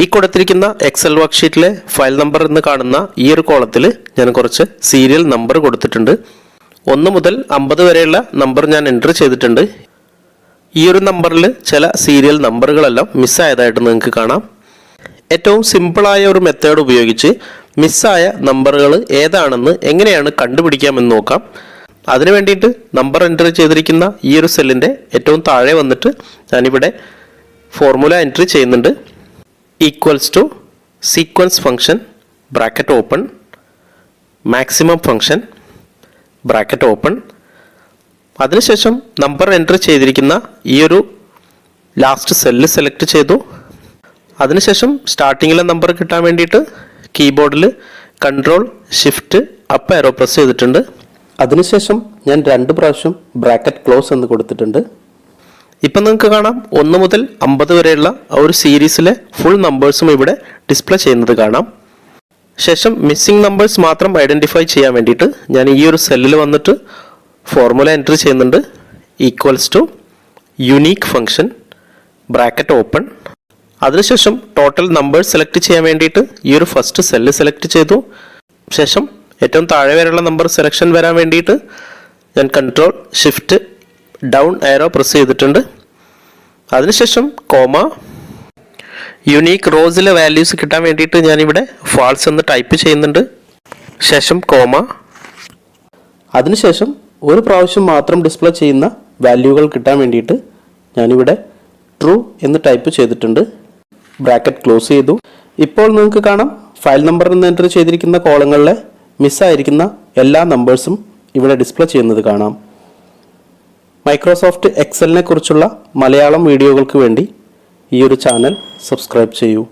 ഈ കൊടുത്തിരിക്കുന്ന Excel വർക്ക്ഷീറ്റിലെ file number എന്ന് കാണുന്ന ഈ ഒരു കോളത്തിൽ ഞാൻ കുറച്ച് സീരിയൽ നമ്പർ കൊടുത്തിട്ടുണ്ട്. 1 മുതൽ 50 വരെയുള്ള നമ്പർ ഞാൻ എൻ്റർ ചെയ്തിട്ടുണ്ട്. ഈ ഒരു നമ്പറിൽ ചില സീരിയൽ നമ്പറുകളെല്ലാം മിസ്സായതായിട്ട് നിങ്ങൾക്ക് കാണാം. ഏറ്റവും സിമ്പിളായ ഒരു മെത്തേഡ് ഉപയോഗിച്ച് മിസ്സായ നമ്പറുകൾ ഏതാണെന്ന് എങ്ങനെയാണ് കണ്ടുപിടിക്കാമെന്ന് നോക്കാം. അതിനു വേണ്ടിയിട്ട് നമ്പർ എൻ്റർ ചെയ്തിരിക്കുന്ന ഈ ഒരു സെല്ലിൻ്റെ ഏറ്റവും താഴെ വന്നിട്ട് ഞാനിവിടെ ഫോർമുല എൻട്രി ചെയ്യുന്നുണ്ട്. Equals to sequence function bracket open maximum function bracket open. അതിനുശേഷം നമ്പർ എൻ്റർ ചെയ്തിരിക്കുന്ന ഈ ഒരു ലാസ്റ്റ് സെല്ല് സെലക്ട് ചെയ്തു. അതിനുശേഷം സ്റ്റാർട്ടിങ്ങിലെ നമ്പർ കിട്ടാൻ വേണ്ടിയിട്ട് കീബോർഡിൽ കൺട്രോൾ ഷിഫ്റ്റ് അപ്പ് ആരോ പ്രസ് ചെയ്തിട്ടുണ്ട്. അതിനുശേഷം ഞാൻ 2 പ്രാവശ്യം ബ്രാക്കറ്റ് ക്ലോസ് എന്ന് കൊടുത്തിട്ടുണ്ട്. ഇപ്പം നിങ്ങൾക്ക് കാണാം 1 മുതൽ 50 വരെയുള്ള ആ ഒരു സീരീസിലെ ഫുൾ നമ്പേഴ്സും ഇവിടെ ഡിസ്പ്ലേ ചെയ്യുന്നത് കാണാം. ശേഷം മിസ്സിംഗ് നമ്പേഴ്സ് മാത്രം ഐഡൻറ്റിഫൈ ചെയ്യാൻ വേണ്ടിയിട്ട് ഞാൻ ഈ ഒരു സെല്ലിൽ വന്നിട്ട് ഫോർമുല എൻ്റർ ചെയ്യുന്നുണ്ട്. Equals to unique function bracket open. അതിനുശേഷം ടോട്ടൽ നമ്പേഴ്സ് സെലക്ട് ചെയ്യാൻ വേണ്ടിയിട്ട് ഈ ഒരു ഫസ്റ്റ് സെല്ല് സെലക്ട് ചെയ്തു. ശേഷം ഏറ്റവും താഴെ വരെയുള്ള നമ്പർ സെലക്ഷൻ വരാൻ വേണ്ടിയിട്ട് ഞാൻ കൺട്രോൾ ഷിഫ്റ്റ് ഡൗൺ ആരോ പ്രസ് ചെയ്തിട്ടുണ്ട്. അതിനുശേഷം കോമ. യുണീക്ക് റോസിലെ വാല്യൂസ് കിട്ടാൻ വേണ്ടിയിട്ട് ഞാനിവിടെ ഫാൾസ് എന്ന് ടൈപ്പ് ചെയ്യുന്നുണ്ട്. ശേഷം കോമ. അതിനുശേഷം ഒരു പ്രാവശ്യം മാത്രം ഡിസ്പ്ലേ ചെയ്യുന്ന വാല്യൂകൾ കിട്ടാൻ വേണ്ടിയിട്ട് ഞാനിവിടെ ട്രൂ എന്ന് ടൈപ്പ് ചെയ്തിട്ടുണ്ട്. ബ്രാക്കറ്റ് ക്ലോസ് ചെയ്തു. ഇപ്പോൾ നിങ്ങൾക്ക് കാണാം ഫയൽ നമ്പർ എന്ന് എൻ്റർ ചെയ്തിരിക്കുന്ന കോളങ്ങളിലെ മിസ്സായിരിക്കുന്ന എല്ലാ നമ്പേഴ്സും ഇവിടെ ഡിസ്പ്ലേ ചെയ്യുന്നത് കാണാം. മൈക്രോസോഫ്റ്റ് എക്സലിനെ കുറിച്ചുള്ള മലയാളം വീഡിയോകൾക്ക് വേണ്ടി ഈ ഒരു ചാനൽ സബ്സ്ക്രൈബ് ചെയ്യൂ.